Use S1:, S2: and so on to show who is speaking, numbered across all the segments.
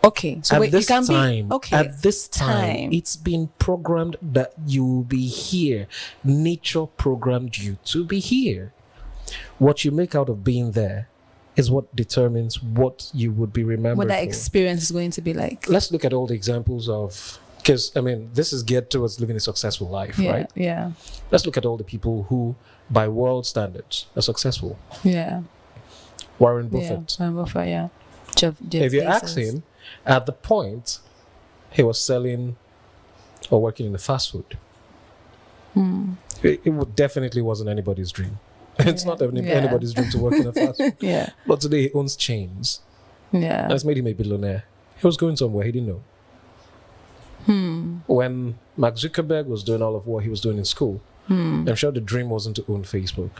S1: Okay, so wait, you can
S2: time,
S1: be okay.
S2: At this time, it's been programmed that you will be here. Nature programmed you to be here. What you make out of being there is what determines what you would be remembered
S1: what that
S2: for.
S1: experience is going to be like.
S2: Let's look at all the examples of, because I mean, this is geared towards living a successful life, right?
S1: Yeah.
S2: Let's look at all the people who, by world standards, are successful.
S1: Yeah.
S2: Warren Buffett.
S1: Warren Buffett, yeah. Jeff
S2: If you
S1: Bezos.
S2: ask him, at the point he was selling or working in the fast food, it definitely wasn't anybody's dream. It's not anybody's dream to work in a fast food.
S1: Yeah.
S2: But today he owns chains.
S1: Yeah.
S2: And it's made him a billionaire. He was going somewhere he didn't know. When Mark Zuckerberg was doing all of what he was doing in school, I'm sure the dream wasn't to own Facebook.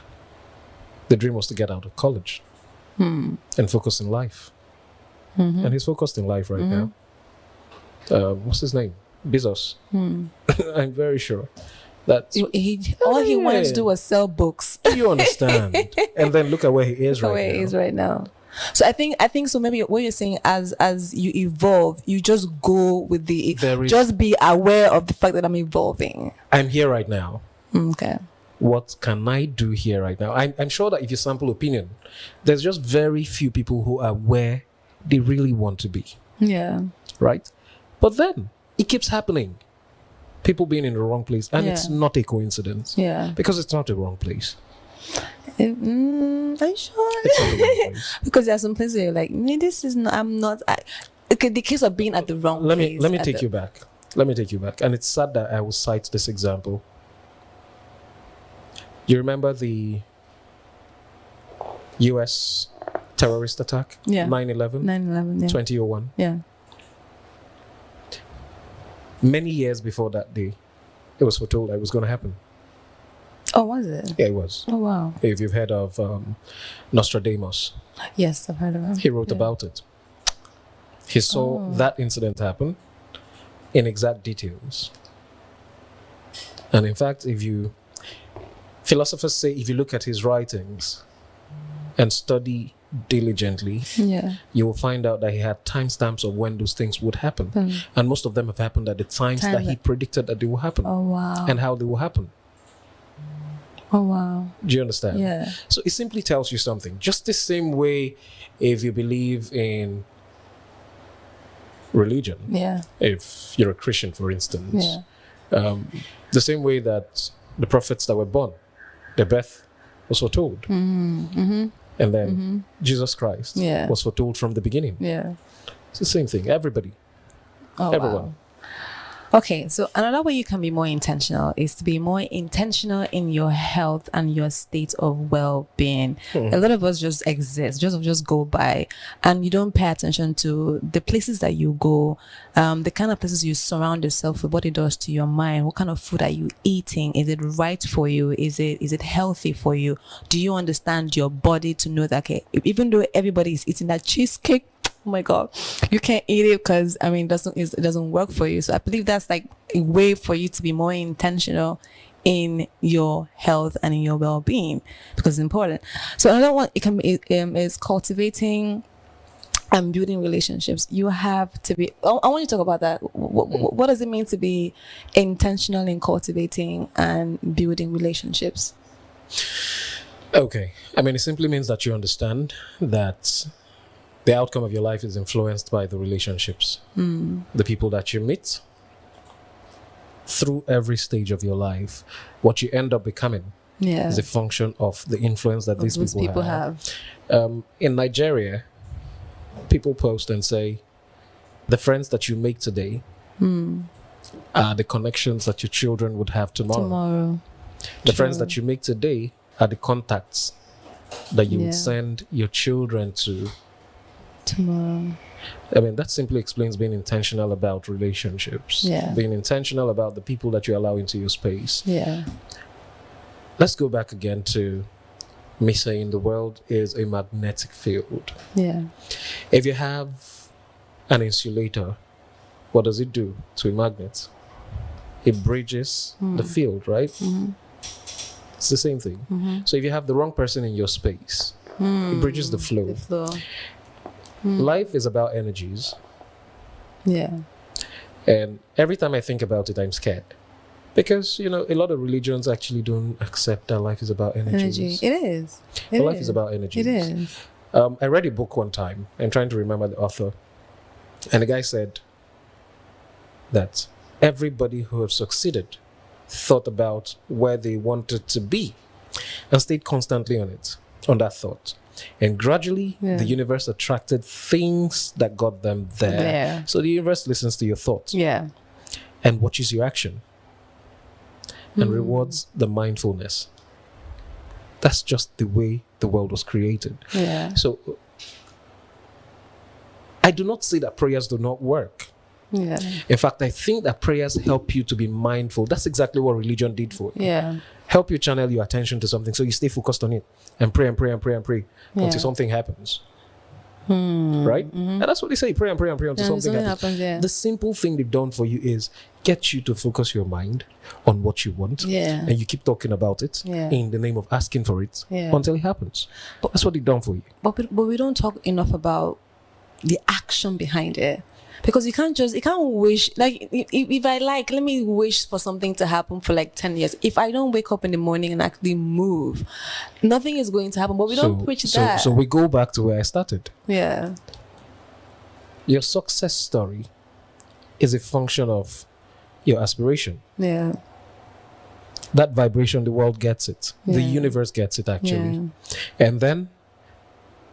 S2: The dream was to get out of college and focus in life. And he's focused in life right now. What's his name? Bezos. I'm very sure that
S1: all he wanted to do was sell books.
S2: You understand? And then look at where he is right now.
S1: Where he is right now. So I think so. Maybe what you're saying, as you evolve, you just go with the. Just be aware of the fact that I'm evolving.
S2: I'm here right now.
S1: Okay.
S2: What can I do here right now? I'm sure that if you sample opinion, there's just very few people who are where they really want to be.
S1: Yeah.
S2: Right? But then it keeps happening. People being in the wrong place. And it's not a coincidence.
S1: Yeah.
S2: Because it's not the wrong place.
S1: Are you sure?
S2: It's not the wrong place.
S1: Because there are some places where you're like, this is not, I'm not. Okay, the case of being at the wrong place.
S2: Let me take you back. Let me take you back. And it's sad that I will cite this example. You remember the US terrorist attack?
S1: Yeah.
S2: 9/11?
S1: 9/11, yeah.
S2: 2001.
S1: Yeah.
S2: Many years before that day, it was foretold that it was going to happen.
S1: Oh, was it?
S2: Yeah, it was.
S1: Oh, wow.
S2: If you've heard of Nostradamus.
S1: Yes, I've heard of him.
S2: He wrote about it. He saw that incident happen in exact details. And in fact, philosophers say if you look at his writings and study diligently, you will find out that he had timestamps of when those things would happen. And most of them have happened at the times that he predicted that they will happen.
S1: Oh, wow.
S2: And how they will happen.
S1: Oh, wow.
S2: Do you understand?
S1: Yeah.
S2: So it simply tells you something. Just the same way if you believe in religion, if you're a Christian, for instance, the same way that the prophets that were born, their birth was foretold. And then Jesus Christ was foretold from the beginning.
S1: Yeah.
S2: It's the same thing. Everybody. Everyone.
S1: Wow. Okay, so another way you can be more intentional is to be more intentional in your health and your state of well-being. A lot of us just exist, just go by, and you don't pay attention to the places that you go, the kind of places you surround yourself with, what it does to your mind. What kind of food are you eating? Is it right for you? Is it healthy for you? Do you understand your body to know that, okay, even though everybody is eating that cheesecake, oh my God, you can't eat it because it doesn't work for you. So I believe that's like a way for you to be more intentional in your health and in your well-being, because it's important. So another one is cultivating and building relationships. You have to be. I want you to talk about that. What does it mean to be intentional in cultivating and building relationships?
S2: Okay, it simply means that you understand that the outcome of your life is influenced by the relationships, the people that you meet through every stage of your life. What you end up becoming is a function of the influence that these people have. In Nigeria, people post and say, the friends that you make today are the connections that your children would have tomorrow. The friends that you make today are the contacts that you would send your children to tomorrow. That simply explains being intentional about relationships. Being intentional about the people that you allow into your space. Let's go back again to me saying the world is a magnetic field. If you have an insulator, what does it do to a magnet? It bridges the field, right? It's the same thing. So if you have the wrong person in your space, it bridges the flow. Life is about energies.
S1: Yeah.
S2: And every time I think about it, I'm scared. Because, a lot of religions actually don't accept that life is about energies.
S1: Energy. It is.
S2: Life is about energies.
S1: It is.
S2: I read a book one time. I'm trying to remember the author. And the guy said that everybody who have succeeded thought about where they wanted to be and stayed constantly on that thought. And gradually, the universe attracted things that got them there. So the universe listens to your thoughts.
S1: Yeah.
S2: And watches your action. And rewards the mindfulness. That's just the way the world was created.
S1: Yeah.
S2: So I do not say that prayers do not work.
S1: Yeah.
S2: In fact, I think that prayers help you to be mindful. That's exactly what religion did for you.
S1: Yeah.
S2: Help you channel your attention to something so you stay focused on it and pray and pray and pray and pray until something happens. Right? And that's what they say, pray and pray and pray until something happens. The simple thing they've done for you is get you to focus your mind on what you want. And you keep talking about it in the name of asking for it until it happens. But that's what they've done for you.
S1: But we don't talk enough about the action behind it. Because you can't wish, like, if I let me wish for something to happen for like 10 years. If I don't wake up in the morning and actually move, nothing is going to happen. But we don't preach that.
S2: So we go back to where I started.
S1: Yeah.
S2: Your success story is a function of your aspiration.
S1: Yeah.
S2: That vibration, the world gets it. The universe gets it, actually. And then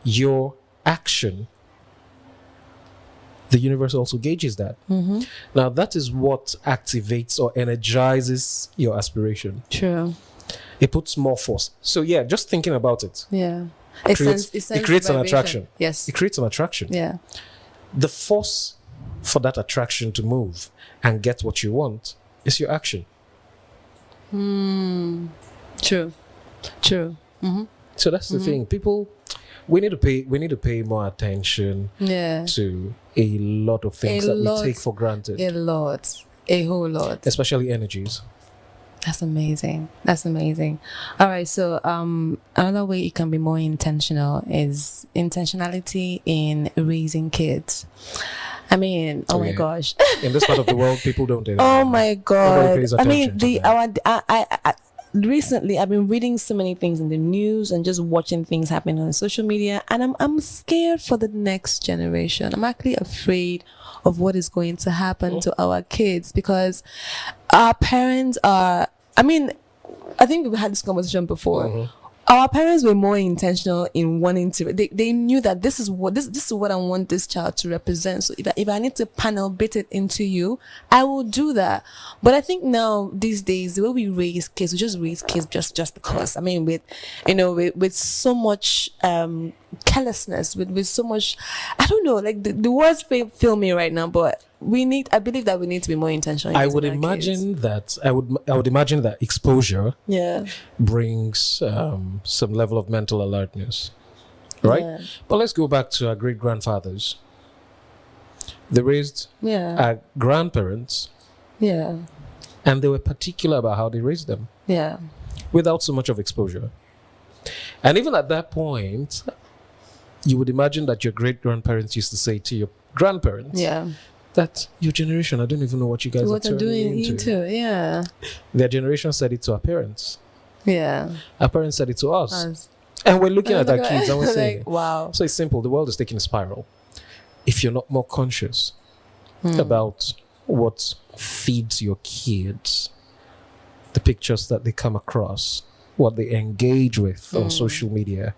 S2: your action, the universe also gauges that. Now, that is what activates or energizes your aspiration.
S1: True.
S2: It puts more force. So, just thinking about it.
S1: Yeah.
S2: It creates an attraction.
S1: Yes.
S2: It creates an attraction.
S1: Yeah.
S2: The force for that attraction to move and get what you want is your action.
S1: True.
S2: So that's the thing. People, we need to pay more attention to a lot of things that we take for granted.
S1: A whole lot.
S2: Especially energies.
S1: That's amazing. All right, so another way you can be more intentional is intentionality in raising kids. I mean, oh my gosh.
S2: In this part of the world, people don't do that.
S1: Oh my God. I mean,
S2: I
S1: recently I've been reading so many things in the news and just watching things happening on social media, and I'm scared for the next generation. I'm actually afraid of what is going to happen to our kids, because our parents are, I think we've had this conversation before. Our parents were more intentional in wanting to. They knew that this is what I want this child to represent. So if I need to panel bit it into you, I will do that. But I think now these days the way we raise kids, we just raise kids just because. I mean, with so much carelessness, with so much, I don't know, like the words fail me right now, but I believe that we need to be more intentional.
S2: I would imagine that exposure brings some level of mental alertness, right? But let's go back to our great grandfathers. They raised our grandparents, and they were particular about how they raised them, without so much of exposure. And even at that point, you would imagine that your great grandparents used to say to your grandparents, that your generation, I don't even know what you guys are doing into. Their generation said it to our parents. Our parents said it to us. And we're looking at our kids and we're saying,
S1: like, wow.
S2: So it's simple. The world is taking a spiral. If you're not more conscious about what feeds your kids, the pictures that they come across, what they engage with on social media,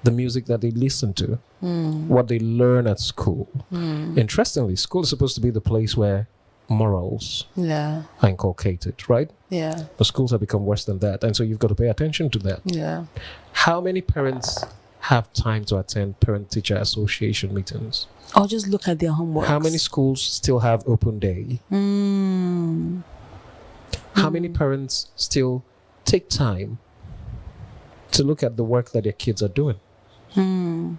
S2: the music that they listen to, what they learn at school. Interestingly, school is supposed to be the place where morals are inculcated, right? But schools have become worse than that. And so you've got to pay attention to that. How many parents have time to attend parent-teacher association meetings?
S1: Or just look at their homework.
S2: How many schools still have open day? How many parents still take time to look at the work that their kids are doing and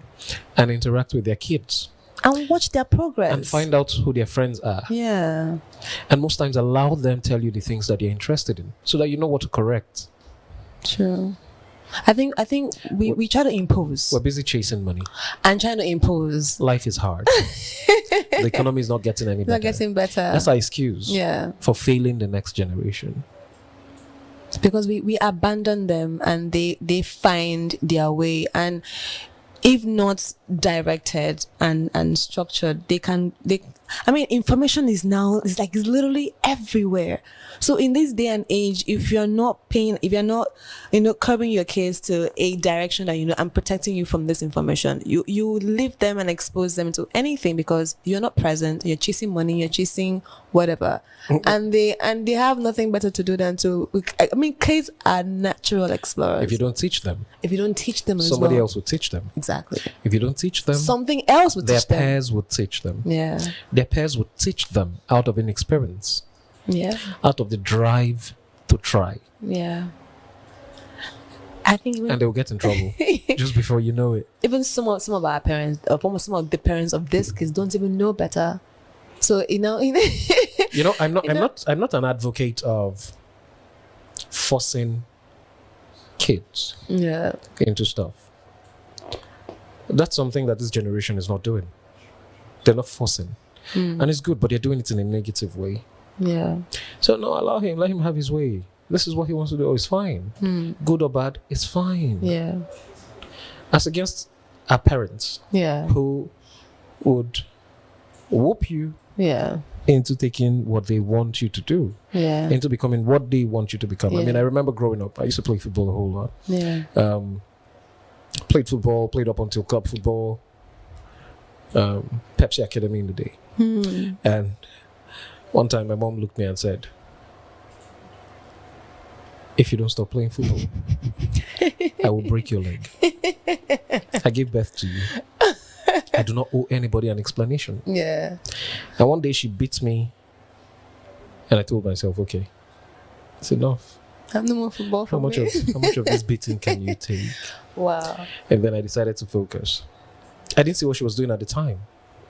S2: interact with their kids
S1: and watch their progress
S2: and find out who their friends are? And most times allow them tell you the things that you're interested in so that you know what to correct.
S1: True. I think we try to impose
S2: We're busy chasing money.
S1: and trying to impose.
S2: Life is hard. The economy is not getting any better.
S1: Not getting better.
S2: That's our excuse for failing the next generation.
S1: Because we abandon them and they find their way, and if not directed and structured, information is now, it's literally everywhere. So in this day and age, if you're not curbing your kids to a direction that and protecting you from this information, you leave them and expose them to anything, because you're not present, you're chasing money, you're chasing whatever. and they have nothing better to do than to, kids are natural explorers.
S2: If you don't teach them,
S1: somebody
S2: else will teach them.
S1: Exactly.
S2: If you don't teach them,
S1: something else would teach them.
S2: Their peers would teach them.
S1: Yeah.
S2: Their peers would teach them out of inexperience.
S1: Yeah.
S2: Out of the drive to try.
S1: Yeah. I think
S2: and they'll get in trouble just before you know it.
S1: Even some of our parents, almost some of the parents of these kids don't even know better. So I'm not an advocate of forcing kids into stuff. That's something that this generation is not doing. They're not forcing. And it's good, but they're doing it in a negative way. Yeah.
S2: So no, let him have his way. This is what he wants to do. Oh, it's fine. Good or bad, it's fine.
S1: Yeah.
S2: As against our parents.
S1: Yeah.
S2: Who would whoop you into taking what they want you to do.
S1: Yeah.
S2: Into becoming what they want you to become.
S1: Yeah.
S2: I remember growing up, I used to play football a whole lot.
S1: Yeah.
S2: Played football, played up until club football. Pepsi Academy in the day. And one time my mom looked at me and said, if you don't stop playing football, I will break your leg. I gave birth to you. I do not owe anybody an explanation.
S1: Yeah.
S2: And one day she beat me, and I told myself, okay, it's enough.
S1: I have no more football for me.
S2: How much of this beating can you take?
S1: Wow.
S2: And then I decided to focus. I didn't see what she was doing at the time,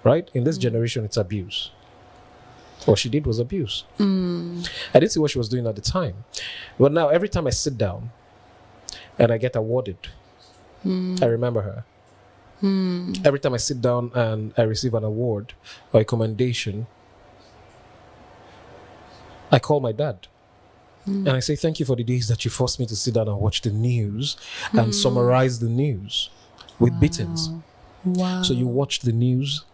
S2: right? In this generation, it's abuse. What she did was abuse. I didn't see what she was doing at the time. But now, every time I sit down and I get awarded, I remember her. Every time I sit down and I receive an award or a commendation, I call my dad. And I say, thank you for the days that you forced me to sit down and watch the news and summarize the news with beatings.
S1: Wow.
S2: So you watch the news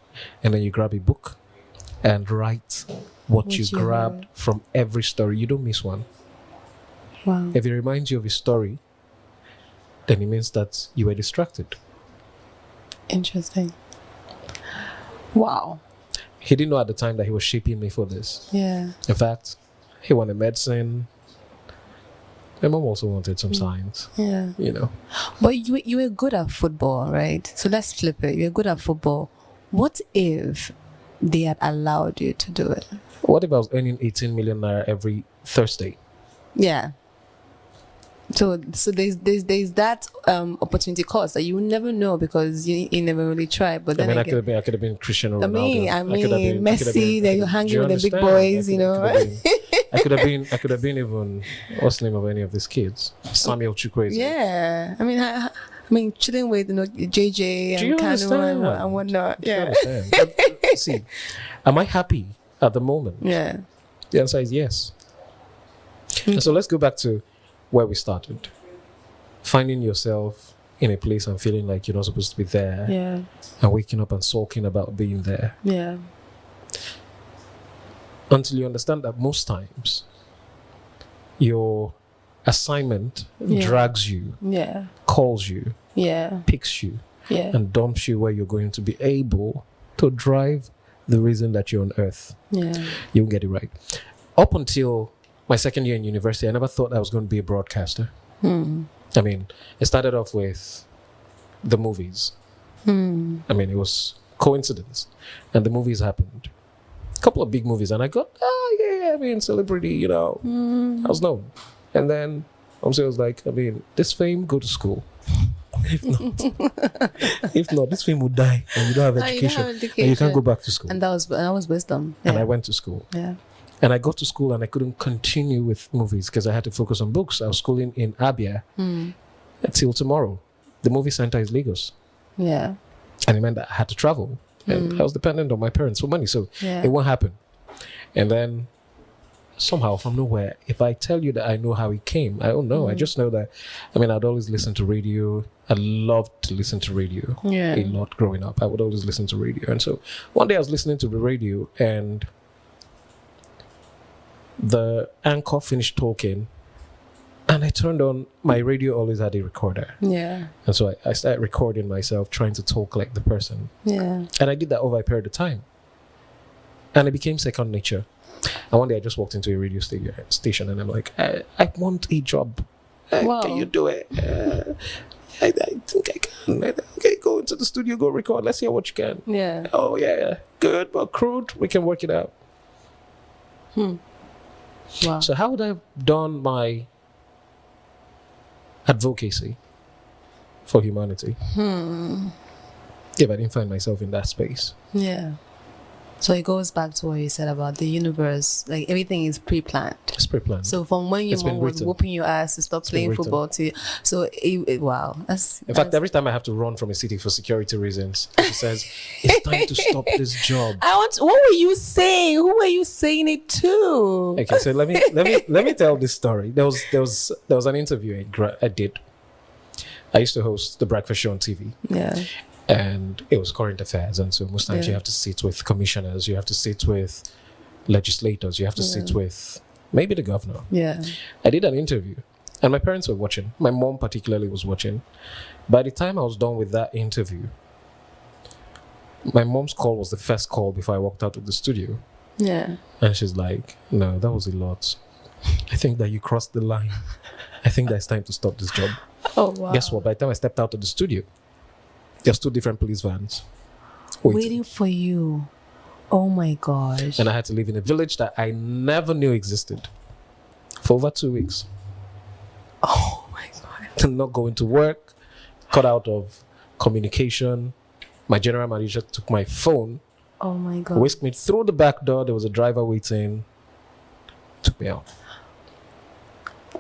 S2: and then you grab a book and write what you grabbed from every story. You don't miss one.
S1: Wow.
S2: If it reminds you of a story, then it means that you were distracted.
S1: Interesting. Wow.
S2: He didn't know at the time that he was shaping me for this.
S1: Yeah.
S2: In fact, he wanted medicine. My mom also wanted some science.
S1: Yeah.
S2: But
S1: you were good at football, right? So let's flip it. You're good at football. What if they had allowed you to do it?
S2: What if I was earning 18 million naira every Thursday?
S1: Yeah. So there's that opportunity cost that you will never know because you never really try. But then
S2: I could have been Cristiano Ronaldo.
S1: I mean Messi. That you're hanging with the big boys,
S2: I could have been even, what's the name of any of these kids? Samuel Chukwueze.
S1: Yeah, I mean chilling with JJ and Kanu and whatnot. Yeah.
S2: See, am I happy at the moment?
S1: Yeah.
S2: The answer is yes. And so let's go back to where we started. Finding yourself in a place and feeling like you're not supposed to be there.
S1: Yeah.
S2: And waking up and sulking about being there.
S1: Yeah.
S2: Until you understand that most times your assignment drags you, calls you, picks you, and dumps you where you're going to be able to drive the reason that you're on earth.
S1: Yeah.
S2: You'll get it right. Up until my second year in university, I never thought I was going to be a broadcaster. I mean, it started off with the movies. I mean, it was coincidence. And the movies happened. A couple of big movies. And I got, celebrity, I was known. And then I was like, this fame, go to school. If not, this fame would die and you don't have education. And you can't go back to school.
S1: And that was wisdom. Yeah.
S2: And I went to school.
S1: Yeah.
S2: And I got to school and I couldn't continue with movies because I had to focus on books. I was schooling in Abia until tomorrow. The movie center is Lagos.
S1: Yeah.
S2: And it meant that I had to travel. And I was dependent on my parents for money. So it won't happen. And then somehow from nowhere, if I tell you that I know how it came, I don't know. I just know that, I'd always listen to radio. I loved to listen to radio a lot growing up. I would always listen to radio. And so one day I was listening to the radio and the anchor finished talking and I turned on, my radio always had a recorder.
S1: Yeah.
S2: And so I started recording myself trying to talk like the person.
S1: Yeah.
S2: And I did that over a period of time. And it became second nature. And one day I just walked into a radio station and I'm like, I want a job.
S1: Wow.
S2: Can you do it? I think I can. Okay, go into the studio, go record. Let's hear what you can.
S1: Yeah.
S2: Oh, yeah. Good, but crude. We can work it out.
S1: Wow.
S2: So how would I have done my advocacy for humanity if I didn't find myself in that space?
S1: Yeah. So it goes back to what you said about the universe. Like everything is pre-planned.
S2: It's pre-planned.
S1: So from when your mom was whooping your ass to stop playing football to, so wow,
S2: in fact, every time I have to run from a city for security reasons, she says, "It's time to stop this job."
S1: What were you saying? Who were you saying it to?
S2: Okay, so let me tell this story. There was an interview I did. I used to host the breakfast show on TV.
S1: Yeah.
S2: And it was current affairs, and so most times you have to sit with commissioners, you have to sit with legislators, you have to sit with maybe the governor.
S1: Yeah.
S2: I did an interview, and my parents were watching. My mom particularly was watching. By the time I was done with that interview, my mom's call was the first call before I walked out of the studio.
S1: Yeah.
S2: And she's like, "No, that was a lot. I think that you crossed the line. I think that it's time to stop this job."
S1: Oh, wow.
S2: Guess what? By the time I stepped out of the studio, there's 2 different police vans
S1: waiting for you. Oh my gosh.
S2: And I had to live in a village that I never knew existed for over 2 weeks.
S1: Oh my God.
S2: Not going to work, cut out of communication. My general manager took my phone,
S1: oh my God,
S2: whisked me through the back door. There was a driver waiting, took me out.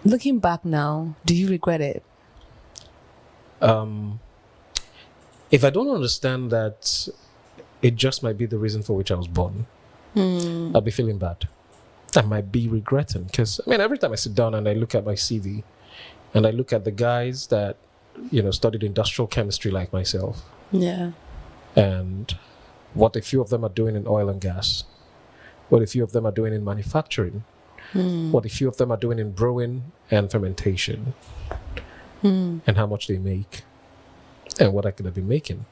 S1: Looking back now, do you regret it?
S2: If I don't understand that it just might be the reason for which I was born, I'll be feeling bad. I might be regretting, because every time I sit down and I look at my CV and I look at the guys that studied industrial chemistry like myself, and what a few of them are doing in oil and gas, what a few of them are doing in manufacturing, what a few of them are doing in brewing and fermentation, and how much they make and what I could have been making.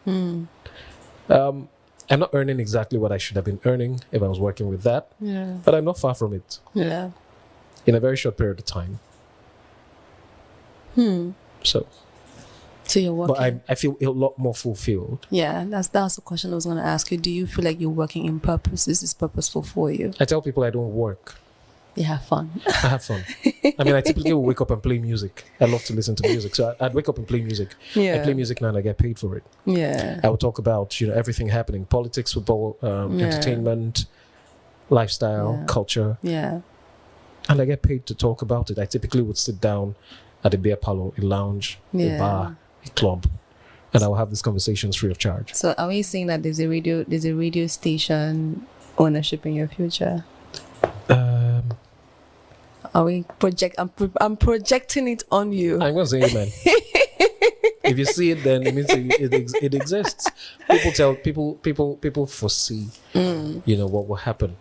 S2: I'm not earning exactly what I should have been earning if I was working with that, but I'm not far from it. In a very short period of time. So
S1: you're working.
S2: But I feel a lot more fulfilled.
S1: Yeah, that's the question I was going to ask you. Do you feel like you're working in purpose? This is purposeful for you?
S2: I tell people I don't work.
S1: You have fun.
S2: I have fun. I typically will wake up and play music. I love to listen to music. So I'd wake up and play music. I play music now and I get paid for it. I will talk about, everything happening. Politics, football, entertainment, lifestyle, culture. And I get paid to talk about it. I typically would sit down at a beer parlor, a lounge, a bar, a club, and I will have these conversations free of charge.
S1: So are we saying that there's a radio station ownership in your future? Are we I'm projecting it on you.
S2: I'm going to say amen. If you see it, then it means it exists. People foresee, what will happen.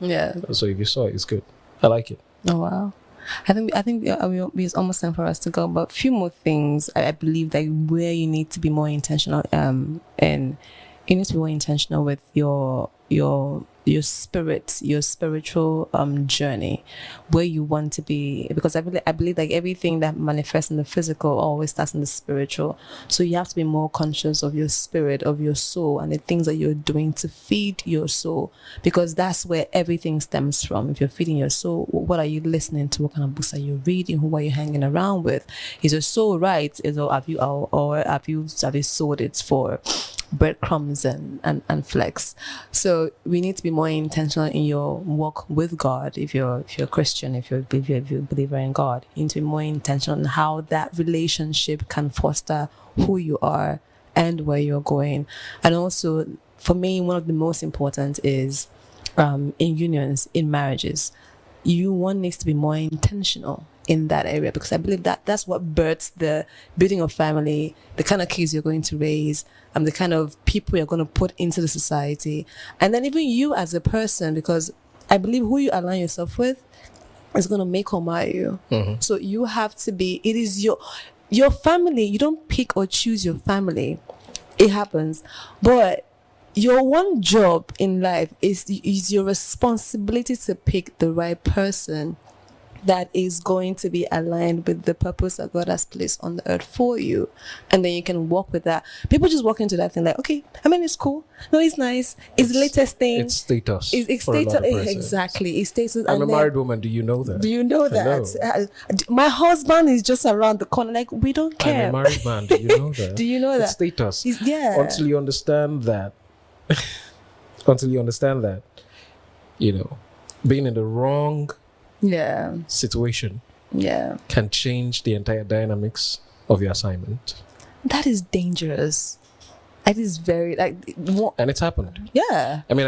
S2: So if you saw it, it's good. I like it.
S1: Oh wow. I think it's almost time for us to go, but a few more things. I believe that where you need to be more intentional, and you need to be more intentional with your spirit, your spiritual journey, where you want to be, because I believe like everything that manifests in the physical always starts in the spiritual. So you have to be more conscious of your spirit, of your soul, and the things that you're doing to feed your soul, because that's where everything stems from. If you're feeding your soul, what are you listening to? What kind of books are you reading? Who are you hanging around with? Is your soul right? Have you sold it for breadcrumbs and flex. So we need to be more intentional in your walk with God. If you're a Christian, if you're a believer in God, you need to be more intentional in how that relationship can foster who you are and where you're going. And also, for me, one of the most important is in unions, in marriages, one needs to be more intentional in that area, because I believe that that's what births the building of family, the kind of kids you're going to raise, the kind of people you're going to put into the society, and then even you as a person, because I believe who you align yourself with is going to make or mar you. So you have to be, it is your family. You don't pick or choose your family. It happens. But your one job in life is your responsibility to pick the right person that is going to be aligned with the purpose that God has placed on the earth for you. And then you can walk with that. People just walk into that thing like, okay, I mean, it's cool. No, it's nice. It's the latest thing.
S2: It's status.
S1: It's
S2: for a lot of
S1: status.
S2: persons.
S1: Exactly. It's status.
S2: I'm
S1: and
S2: a married woman. Do you know that?
S1: Do you know that? My husband is just around the corner. Like, we don't care.
S2: I'm a married man. Do you know that?
S1: Do you know that?
S2: It's status.
S1: Yeah.
S2: Until you understand that, being in the wrong situation can change the entire dynamics of your assignment.
S1: That is dangerous. It is very
S2: and it's happened.
S1: Yeah.
S2: I mean,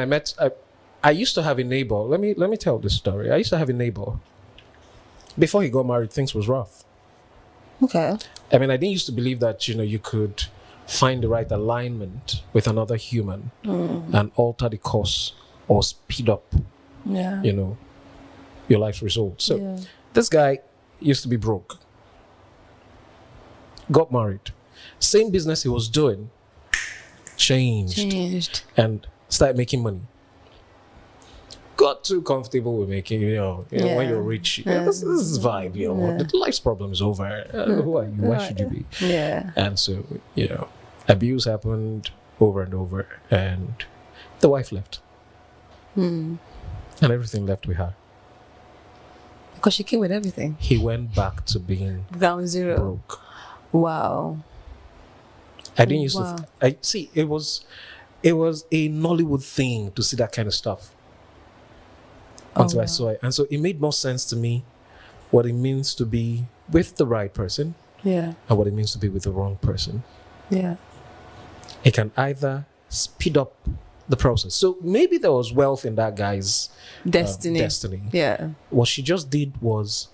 S2: I used to have a neighbor. Let me tell this story. I used to have a neighbor. Before he got married, things was rough.
S1: Okay.
S2: I mean, I didn't used to believe that you could find the right alignment with another human and alter the course or speed up your life's results. So this guy used to be broke, got married, same business he was doing changed and started making money. Got too comfortable with making, when you're rich, this is vibe, the life's problem is over. Who are you? Why should you be?
S1: Yeah.
S2: And so, abuse happened over and over, and the wife left. And everything left with her.
S1: Because she came with everything.
S2: He went back to being
S1: ground zero.
S2: Broke.
S1: Wow.
S2: I didn't used to. I see. It was a Nollywood thing to see that kind of stuff. Until I saw it, and so it made more sense to me what it means to be with the right person, and what it means to be with the wrong person.
S1: Yeah.
S2: It can either speed up the process. So maybe there was wealth in that guy's destiny.
S1: Yeah.
S2: What she just did was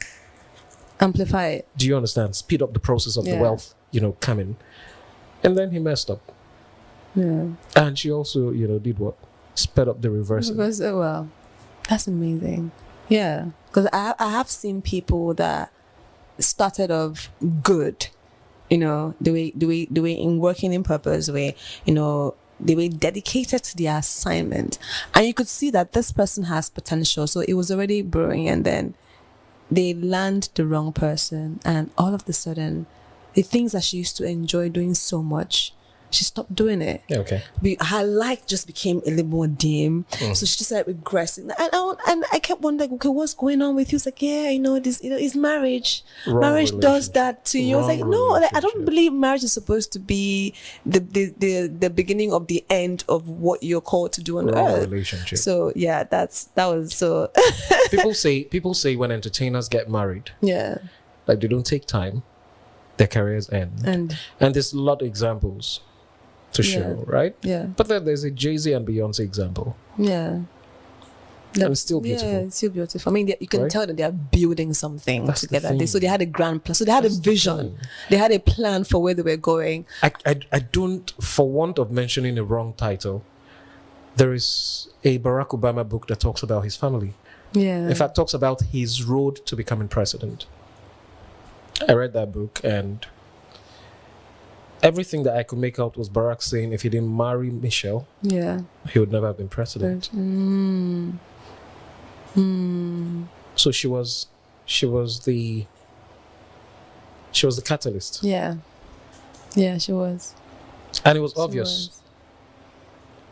S1: amplify it.
S2: Do you understand? Speed up the process of the wealth, coming. And then he messed up.
S1: Yeah.
S2: And she also, did what? Sped up the reversing.
S1: Well, that's amazing. Yeah. Because I have seen people that started off good, the way in working in purpose, the way, they were dedicated to their assignment, and you could see that this person has potential, so it was already brewing, and then they land the wrong person, and all of a sudden the things that she used to enjoy doing so much, she stopped doing it.
S2: Okay.
S1: Her light just became a little more dim, so she just started regressing. And I kept wondering, okay, what's going on with you? It's like, this, it's marriage. Marriage does that to you. I was like, no, I don't believe marriage is supposed to be the beginning of the end of what you're called to do on earth.
S2: Relationship.
S1: So yeah, that was so.
S2: people say when entertainers get married,
S1: like
S2: they don't take time, their careers end, and there's a lot of examples to show, right?
S1: Yeah.
S2: But then there's a Jay-Z and Beyonce example.
S1: Yeah.
S2: And it's still beautiful.
S1: Yeah, it's still beautiful. I mean, you can tell that they are building something together.
S2: The
S1: They had a grand plan. So they had a vision. They had a plan for where they were going.
S2: I don't, for want of mentioning the wrong title, there is a Barack Obama book that talks about his family.
S1: Yeah.
S2: In fact, talks about his road to becoming president. I read that book, and everything that I could make out was Barack saying if he didn't marry Michelle, he would never have been president. So she was the catalyst.
S1: Yeah, she was.
S2: And it was obvious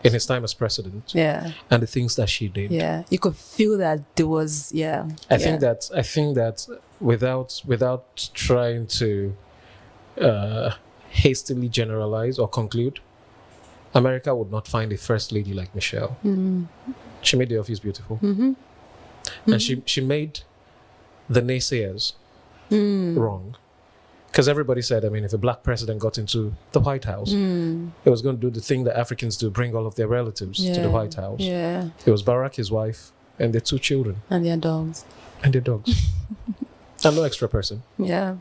S2: in his time as president.
S1: Yeah.
S2: And the things that she did.
S1: Yeah. You could feel that there was
S2: I think that without trying to hastily generalize or conclude, America would not find a first lady like Michelle. She made the office beautiful. And she made the naysayers wrong. Because everybody said, I mean, if a black president got into the White House, it was going to do the thing that Africans do, bring all of their relatives to the White House.
S1: Yeah.
S2: It was Barack, his wife, and their 2 children.
S1: And their dogs.
S2: And their dogs. And no extra person.
S1: Yeah.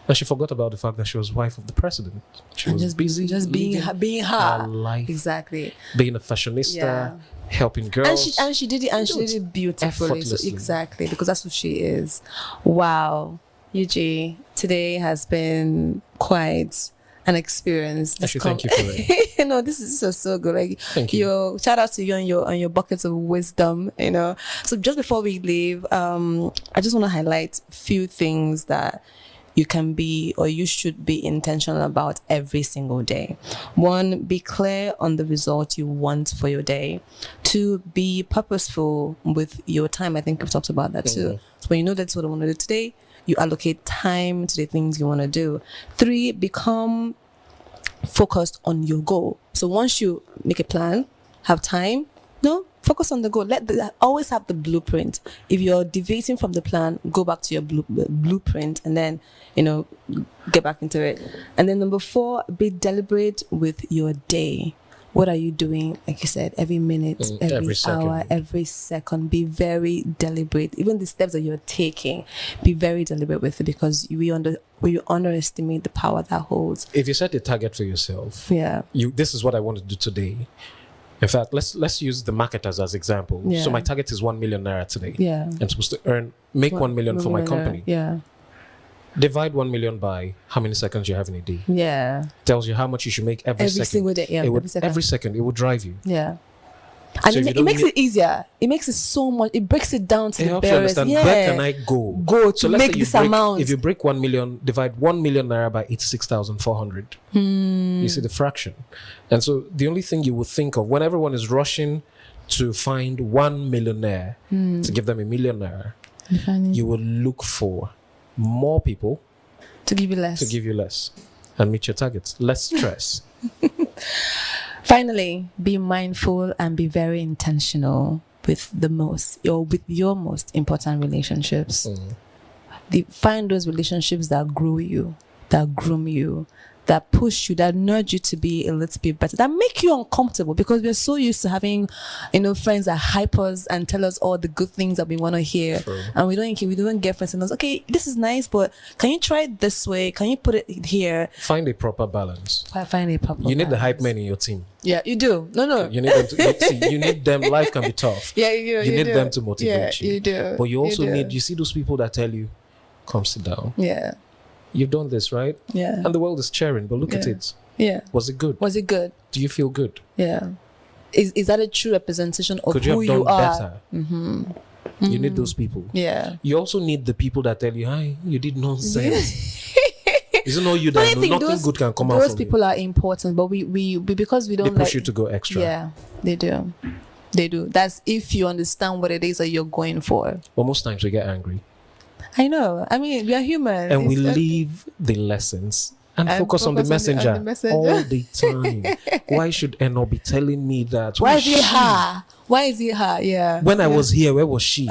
S2: And she forgot about the fact that she was wife of the president. She was
S1: just
S2: busy
S1: being her.
S2: Her life.
S1: Exactly.
S2: Being a fashionista, helping girls.
S1: And she did it beautifully. So exactly, because that's what she is. Wow. UG, today has been quite an experience.
S2: Actually, thank you for it.
S1: No, this is so good. Like,
S2: thank you.
S1: Shout out to you on your buckets of wisdom. So just before we leave, I just want to highlight a few things that you can be or you should be intentional about every single day. 1, be clear on the result you want for your day. 2, be purposeful with your time. I think we've talked about that too. So when you know that's what I want to do today, you allocate time to the things you want to do. 3, become focused on your goal. So once you make a plan, have time, focus on the goal. Always have the blueprint. If you're deviating from the plan, go back to your blueprint and then, get back into it. And then number 4, be deliberate with your day. What are you doing? Like you said, every minute, every hour, every second, be very deliberate. Even the steps that you're taking, be very deliberate with it, because we underestimate the power that holds.
S2: If you set a target for yourself, this is what I want to do today. In fact, let's use the marketers as example. So my target is 1 million naira today.
S1: Yeah.
S2: I'm supposed to make 1 million for my company.
S1: Yeah.
S2: Divide 1 million by how many seconds you have in a day.
S1: Yeah.
S2: Tells you how much you should make every second.
S1: Single day. Yeah.
S2: Every second, it would drive you.
S1: Yeah. And it makes it easier. It makes it so much. It breaks it down to the barriers.
S2: Where can I go?
S1: To make this amount.
S2: If you break 1 million, divide 1 million naira by 86,400. You see the fraction. And so the only thing you would think of when everyone is rushing to find 1 millionaire to give them 1 million naira, you will look for more people
S1: to give you less
S2: and meet your targets. Less stress.
S1: Finally, be mindful and be very intentional with your most important relationships. Find those relationships that grow you, that groom you, that push you, that nudge you to be a little bit better, that make you uncomfortable, because we're so used to having, friends that hype us and tell us all the good things that we want to hear.
S2: True.
S1: And we don't get friends and us, okay, this is nice, but can you try it this way? Can you put it here?
S2: Find a proper balance.
S1: You
S2: need the hype men in your team.
S1: Yeah, you do. No.
S2: You need them to you need them. Life can be tough.
S1: Yeah,
S2: you need them to motivate you.
S1: You do.
S2: But you also need, you see those people that tell you, come sit down.
S1: Yeah.
S2: You've done this, right?
S1: Yeah.
S2: And the world is cheering, but look at it.
S1: Yeah.
S2: Was it good? Do you feel good?
S1: Yeah. Is that a true representation of
S2: Could
S1: who
S2: you have done
S1: you are?
S2: better? You need those people.
S1: Yeah.
S2: You also need the people that tell you, hi, you did nonsense. Isn't all you that know? Nothing good can come out from
S1: those people are important, but we because we don't
S2: they push you to go extra.
S1: Yeah, they do. That's if you understand what it is that you're going for.
S2: But most times we get angry.
S1: I know. I mean, we are human.
S2: And we leave the lessons and focus on the messenger all the time. Why should Eno be telling me that?
S1: Why is it her? Why is it her? Yeah.
S2: When I was here, where was she?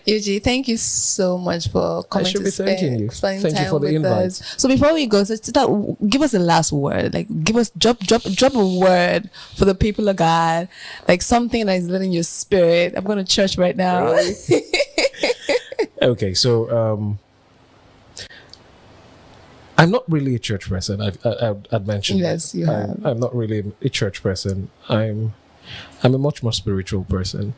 S1: Yuji, thank you so much for coming to
S2: thanking you. Thank you for the invite.
S1: So before we go, give us a last word. Like, drop a word for the people of God. Like something that is letting your spirit. I'm going to church right now.
S2: Really? Okay, so I'm not really a church person. I'd mentioned.
S1: Yes, you have.
S2: I'm not really a church person. I'm a much more spiritual person.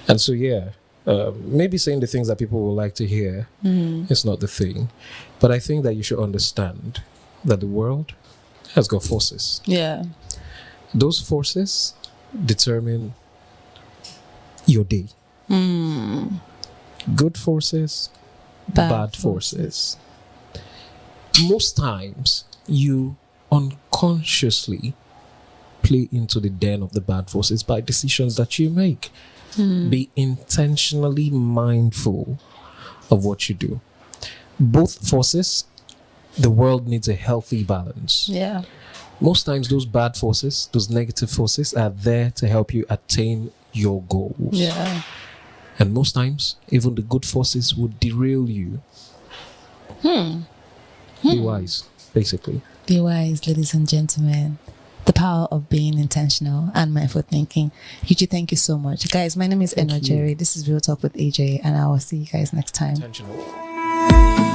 S2: And so, maybe saying the things that people will like to hear is not the thing. But I think that you should understand that the world has got forces.
S1: Yeah.
S2: Those forces determine your day. Good forces, bad forces. Most times, you unconsciously play into the den of the bad forces by decisions that you make. Be intentionally mindful of what you do. Both forces the world needs a healthy balance.
S1: Yeah.
S2: Most times, those bad forces, those negative forces, are there to help you attain your goals.
S1: Yeah.
S2: And most times, even the good forces would derail you. Be wise, basically.
S1: Be wise, ladies and gentlemen. The power of being intentional and mindful thinking. Yuji, thank you so much. Guys, my name is Eno Jerry. This is Real Talk with AJ, and I will see you guys next time.
S2: Intentional.